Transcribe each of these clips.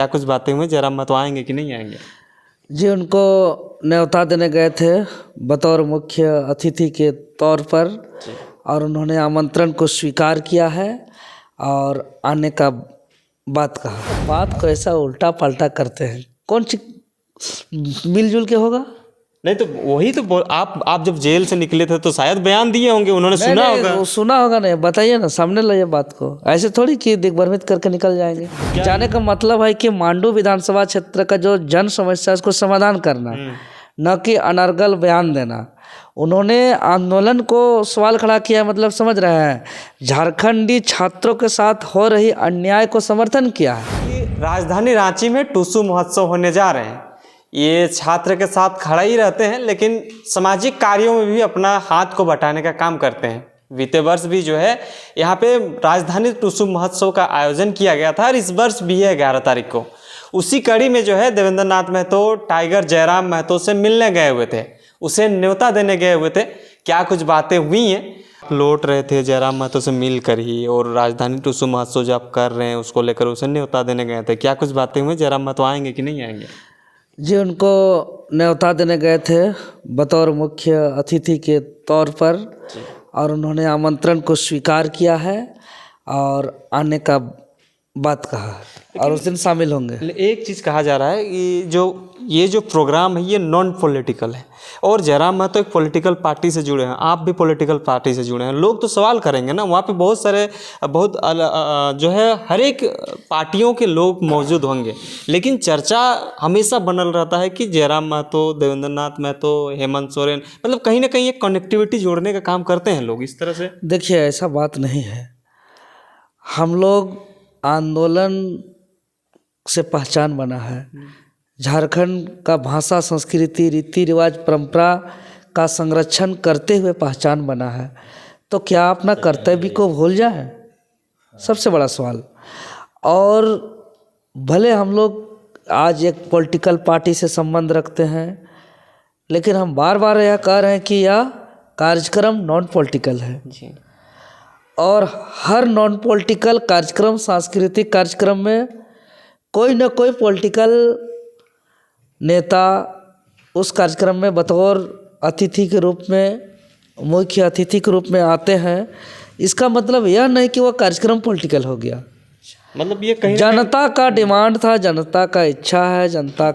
क्या कुछ बातें हुई, जरा मत आएंगे कि नहीं आएंगे? जी, उनको न्योता देने गए थे बतौर मुख्य अतिथि के तौर पर, और उन्होंने आमंत्रण को स्वीकार किया है और आने का बात कहा। बात को ऐसा उल्टा पलटा करते हैं, कौन सी मिलजुल के होगा? नहीं तो वही तो आप जब जेल से निकले थे तो शायद बयान दिए होंगे, उन्होंने सुना होगा। वो सुना होगा नहीं, बताइए ना, सामने लाइए बात को। ऐसे थोड़ी कि दिग्भ्रमित करके निकल जाएंगे। जाने का मतलब है कि मांडू विधानसभा क्षेत्र का जो जन समस्या है उसको समाधान करना, न कि अनर्गल बयान देना। उन्होंने आंदोलन को सवाल खड़ा किया, मतलब समझ रहे हैं, झारखंडी छात्रों के साथ हो रही अन्याय को समर्थन किया है। राजधानी रांची में टुसू महोत्सव होने जा रहे हैं। ये छात्र के साथ खड़ा ही रहते हैं, लेकिन सामाजिक कार्यों में भी अपना हाथ को बटाने का काम करते हैं। बीते वर्ष भी जो है यहाँ पे राजधानी टुसू महोत्सव का आयोजन किया गया था और इस वर्ष भी है 11 तारीख को। उसी कड़ी में जो है देवेंद्र नाथ महतो टाइगर जयराम महतो से मिलने गए हुए थे, उसे न्योता देने गए हुए थे। क्या कुछ बातें हुई हैं, लौट रहे थे जयराम महतो से मिल कर ही, और राजधानी टुसू महोत्सव जो आप कर रहे हैं उसको लेकर उसे न्योता देने गए थे। क्या कुछ बातें हुई, जयराम महतो आएंगे कि नहीं आएंगे? जी, उनको न्योता देने गए थे बतौर मुख्य अतिथि के तौर पर, और उन्होंने आमंत्रण को स्वीकार किया है और आने का बात कहा, और उस दिन शामिल होंगे। एक चीज़ कहा जा रहा है कि ये जो प्रोग्राम है ये नॉन पॉलिटिकल है, और जयराम महतो एक पॉलिटिकल पार्टी से जुड़े हैं, आप भी पॉलिटिकल पार्टी से जुड़े हैं। लोग तो सवाल करेंगे ना, वहाँ पे बहुत सारे जो है हर एक पार्टियों के लोग मौजूद होंगे, लेकिन चर्चा हमेशा बनल रहता है कि जयराम महतो, देवेंद्र नाथ महतो, हेमंत सोरेन, मतलब कहीं ना कहीं एक कनेक्टिविटी जोड़ने का काम करते हैं लोग इस तरह से। देखिए, ऐसा बात नहीं है। हम लोग आंदोलन से पहचान बना है, झारखंड का भाषा, संस्कृति, रीति रिवाज, परंपरा का संरक्षण करते हुए पहचान बना है। तो क्या अपना कर्तव्य को भूल जाए? सबसे बड़ा सवाल। और भले हम लोग आज एक पॉलिटिकल पार्टी से संबंध रखते हैं, लेकिन हम बार बार यह कह रहे हैं कि यह कार्यक्रम नॉन पॉलिटिकल है जी। और हर नॉन पॉलिटिकल कार्यक्रम, सांस्कृतिक कार्यक्रम में कोई न कोई पॉलिटिकल नेता उस कार्यक्रम में बतौर अतिथि के रूप में, मुख्य अतिथि के रूप में आते हैं। इसका मतलब यह नहीं कि वह कार्यक्रम पॉलिटिकल हो गया। मतलब ये कहीं जनता का डिमांड था, जनता का इच्छा है, जनता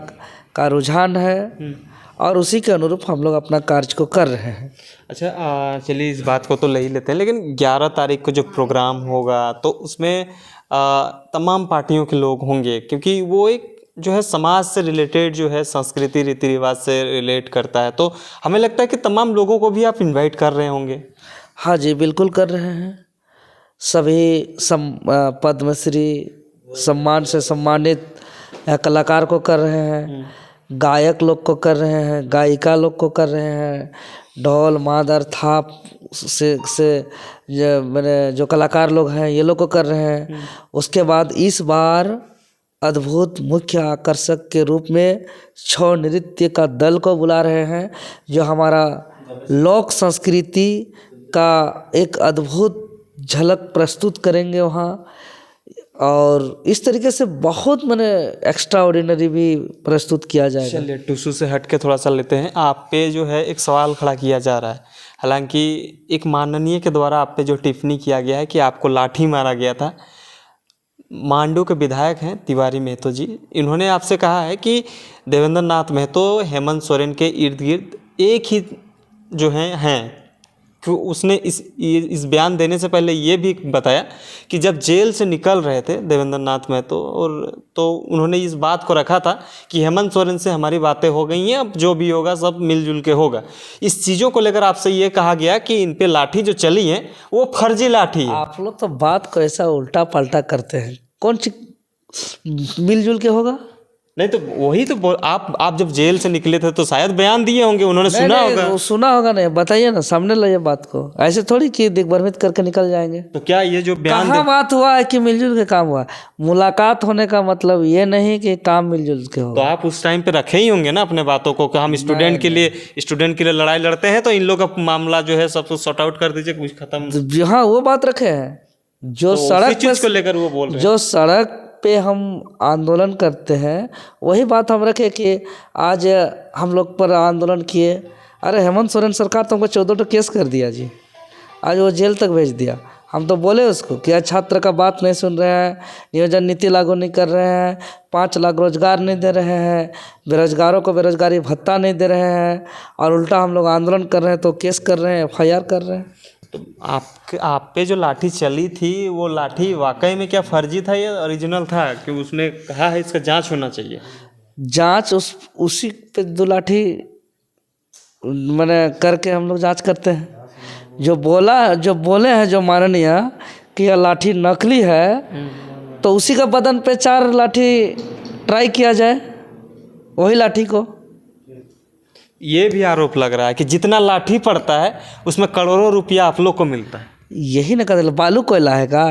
का रुझान है, और उसी के अनुरूप हम लोग अपना कार्य को कर रहे हैं। अच्छा, चलिए इस बात को तो ले ही लेते हैं, लेकिन 11 तारीख को जो प्रोग्राम होगा तो उसमें तमाम पार्टियों के लोग होंगे, क्योंकि वो एक जो है समाज से रिलेटेड जो है संस्कृति, रीति रिवाज से रिलेट करता है, तो हमें लगता है कि तमाम लोगों को भी आप इनवाइट कर रहे होंगे। हाँ जी, बिल्कुल कर रहे हैं। सभी पद्मश्री सम्मान से सम्मानित कलाकार को कर रहे हैं, गायक लोग को कर रहे हैं, गायिका लोग को कर रहे हैं, ढोल मादर थाप से मैंने जो कलाकार लोग हैं ये लोग को कर रहे हैं। उसके बाद इस बार अद्भुत मुख्य आकर्षक के रूप में छौ नृत्य का दल को बुला रहे हैं, जो हमारा लोक संस्कृति का एक अद्भुत झलक प्रस्तुत करेंगे वहाँ। और इस तरीके से बहुत मैंने एक्स्ट्रा ऑर्डिनरी भी प्रस्तुत किया जाएगा। चलिए टुसू से हट के थोड़ा सा लेते हैं। आप पे जो है एक सवाल खड़ा किया जा रहा है, हालांकि एक माननीय के द्वारा आप पे जो टिप्पणी किया गया है कि आपको लाठी मारा गया था। मांडू के विधायक हैं तिवारी महतो जी, इन्होंने आपसे कहा है कि देवेंद्र नाथ महतो हेमंत सोरेन के इर्द गिर्द एक ही जो हैं। तो उसने इस बयान देने से पहले ये भी बताया कि जब जेल से निकल रहे थे देवेंद्र नाथ महतो, और तो उन्होंने इस बात को रखा था कि हेमंत सोरेन से हमारी बातें हो गई हैं, अब जो भी होगा सब मिलजुल के होगा। इस चीज़ों को लेकर आपसे ये कहा गया कि इन पे लाठी जो चली है वो फर्जी लाठी है। आप लोग तो बात को ऐसा उल्टा पलटा करते हैं, कौन सी मिलजुल के होगा? नहीं तो वही तो आप जब जेल से निकले थे तो शायद बयान दिए होंगे, उन्होंने सुना होगा। वो सुना होगा नहीं, बताइए ना, सामने लाइए बात को। ऐसे थोड़ी कि दिग्भ्रमित करके निकल जाएंगे। तो क्या ये जो बयान कहाँ बात हुआ है कि मिलजुल के काम हुआ? मुलाकात होने का मतलब ये नहीं कि काम मिलजुल के हो। तो आप उस टाइम पे रखे ही होंगे ना अपने बातों को कि हम स्टूडेंट के लिए लड़ाई लड़ते हैं, तो इन लोग का मामला जो है सब सॉर्ट आउट कर दीजिए, कुछ खत्म। हाँ, वो बात रखे हैं। जो तो सड़क चीज को लेकर वो बोल रहे हैं। जो सड़क पे हम आंदोलन करते हैं, वही बात हम रखें कि आज हम लोग पर आंदोलन किए। अरे हेमंत सोरेन सरकार तो हमको 14 केस कर दिया जी, आज वो जेल तक भेज दिया। हम तो बोले उसको कि आज छात्र का बात नहीं सुन रहे हैं, नियोजन नीति लागू नहीं कर रहे हैं, 5 लाख रोजगार नहीं दे रहे हैं, बेरोजगारों को बेरोजगारी भत्ता नहीं दे रहे हैं, और उल्टा हम लोग आंदोलन कर रहे हैं तो केस कर रहे हैं, FIR कर रहे हैं। तो आप पे जो लाठी चली थी वो लाठी वाकई में क्या फर्जी था या ओरिजिनल था, कि उसने कहा है इसका जांच होना चाहिए? जांच उसी पे 2 लाठी मैंने करके हम लोग जांच करते हैं। जो बोले हैं जो माननीय कि यह लाठी नकली है, तो उसी का बदन पे 4 लाठी ट्राई किया जाए, वही लाठी को। ये भी आरोप लग रहा है कि जितना लाठी पड़ता है उसमें करोड़ों रुपया आप लोग को मिलता है। यही ना कहते बालू कोयला है का?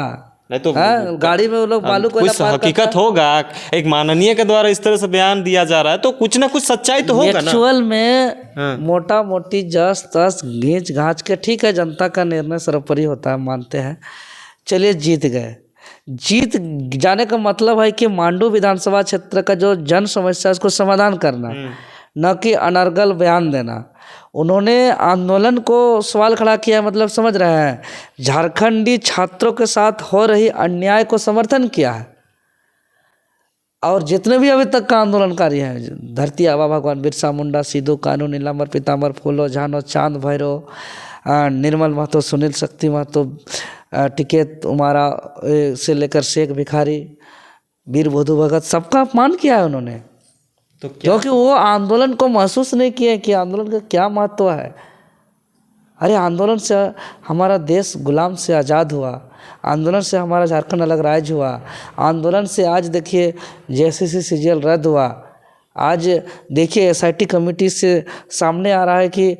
नहीं तो गाड़ी में वो लोग बालू कोयला कुछ हकीकत होगा। एक माननीय के द्वारा इस तरह से बयान दिया जा रहा है तो कुछ ना कुछ सच्चाई तो होगा ना। एक्चुअल में मोटा मोटी जस तस घींच घाच के, ठीक है जनता का निर्णय सर्वोपरि होता है, मानते हैं, चलिए जीत गए। जीत जाने का मतलब है कि मांडू विधानसभा क्षेत्र का जो जन समस्या है उसको समाधान करना, न कि अनर्गल बयान देना। उन्होंने आंदोलन को सवाल खड़ा किया, मतलब समझ रहे हैं, झारखंडी छात्रों के साथ हो रही अन्याय को समर्थन किया है। और जितने भी अभी तक का आंदोलनकारी हैं, धरती आबा भगवान बिरसा मुंडा, सिद्धू कानू, नीलांबर पीताम्बर, फूलो झानो, चांद भैरव, निर्मल महतो, सुनील शक्ति महतो, टिकेत उमारा से लेकर शेख भिखारी, वीर बुधु भगत, सबका अपमान किया है उन्होंने। तो क्योंकि वो आंदोलन को महसूस नहीं किए कि आंदोलन का क्या महत्व है। अरे आंदोलन से हमारा देश गुलाम से आज़ाद हुआ, आंदोलन से हमारा झारखंड अलग राज्य हुआ, आंदोलन से आज देखिए JCC CGL रद्द हुआ, आज देखिए SIT कमेटी से सामने आ रहा है कि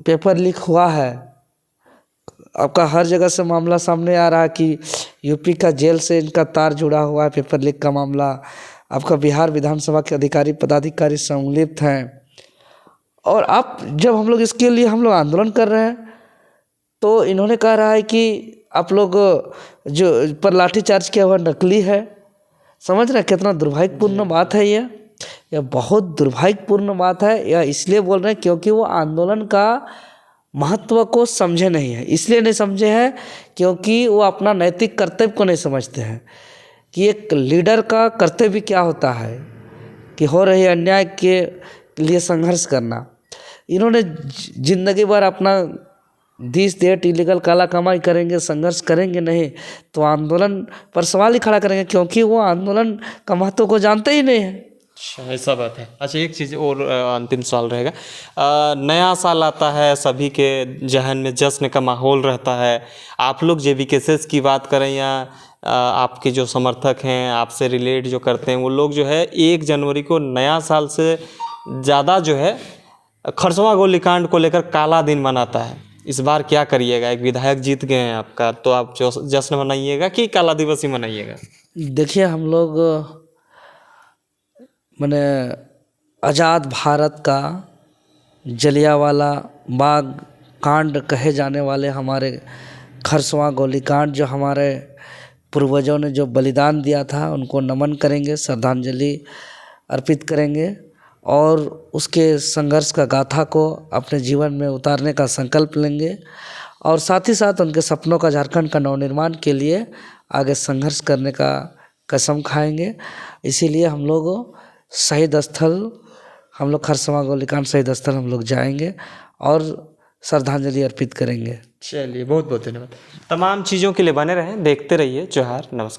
पेपर लीक हुआ है। आपका हर जगह से मामला सामने आ रहा है कि यूपी का जेल से इनका तार जुड़ा हुआ है, पेपर लीक का मामला। आपका बिहार विधानसभा के अधिकारी पदाधिकारी संलिप्त हैं। और अब जब हम लोग इसके लिए हम लोग आंदोलन कर रहे हैं तो इन्होंने कहा रहा है कि आप लोग जो पर लाठीचार्ज किया हुआ नकली है। समझ रहे हैं कितना दुर्भाग्यपूर्ण बात है यह बहुत दुर्भाग्यपूर्ण बात है। यह इसलिए बोल रहे हैं क्योंकि वो आंदोलन का महत्व को समझे नहीं है। इसलिए नहीं समझे हैं क्योंकि वो अपना नैतिक कर्तव्य को नहीं समझते हैं कि एक लीडर का कर्तव्य क्या होता है, कि हो रहे अन्याय के लिए संघर्ष करना। इन्होंने जिंदगी भर अपना दिस देट इलीगल काला कमाई करेंगे, संघर्ष करेंगे नहीं तो आंदोलन पर सवाल ही खड़ा करेंगे, क्योंकि वो आंदोलन का महत्व को जानते ही नहीं है। अच्छा ऐसा बात है। अच्छा एक चीज़ और अंतिम सवाल रहेगा, नया साल आता है, सभी के जहन में जश्न का माहौल रहता है। आप लोग JBKSS की बात करें या आपके जो समर्थक हैं, आपसे रिलेट जो करते हैं, वो लोग जो है 1 जनवरी को नया साल से ज़्यादा जो है खरसवां गोलीकांड को लेकर काला दिन मनाता है। इस बार क्या करिएगा? एक विधायक जीत गए हैं आपका, तो आप जो जश्न मनाइएगा कि काला दिवस ही मनाइएगा? देखिए हम लोग मैंने आज़ाद भारत का जलियांवाला बाग कांड कहे जाने वाले हमारे खरसवां गोलीकांड, जो हमारे पूर्वजों ने जो बलिदान दिया था, उनको नमन करेंगे, श्रद्धांजलि अर्पित करेंगे और उसके संघर्ष का गाथा को अपने जीवन में उतारने का संकल्प लेंगे और साथ ही साथ उनके सपनों का, झारखंड का नवनिर्माण के लिए आगे संघर्ष करने का कसम खाएंगे। इसीलिए हम लोग शहीद स्थल, हम लोग खरसवां गोलीकांड शहीद स्थल हम लोग जाएंगे और श्रद्धांजलि अर्पित करेंगे। चलिए बहुत बहुत धन्यवाद। तमाम चीज़ों के लिए बने रहें, देखते रहिए जोहार। नमस्कार।